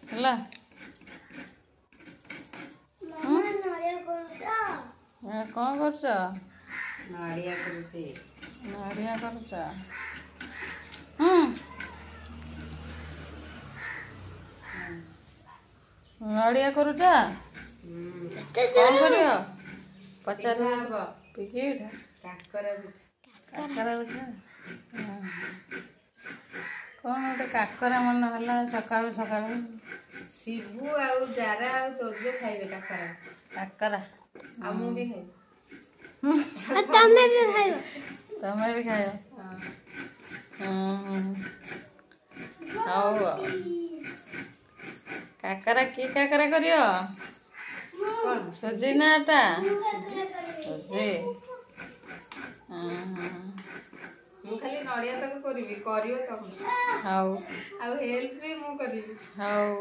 ହେଲା କଣ କରୁଛ? ନଡ଼ିଆ କରୁଛି। ନଡ଼ିଆ କରୁଛ? ନଡ଼ିଆ କରୁଛ? କଣ କରିବ? ପଚାର ହବ ପିଠା କାକରା କାକରା ପିଠା। କଣ ଗୋଟେ କାକରା ମନ ହେଲା ସକାଳୁ ସକାଳୁ। ଶିବୁ ଆଉ ଜାରା ଆଉ ତୋଜ ଖାଇବେ କାକରା। କାକରା ଆଉ ମୁଁ ବି ଖାଇବି। ତମେ ବି ଖାଇବ? ତମେ ବି ଖାଇବ? ହଉ ଆଉ କାକରା କି କାକରା କରିବ? ସୁଜି ନା ଅଟା? ସୁଜି। ମୁଁ ଖାଲି ନଡ଼ିଆ ତକ କରିବି, କରିବ ତମେ। ହଉ ଆଉ ହେଲ୍ପ ବି ମୁଁ କରିବି। ହଉ।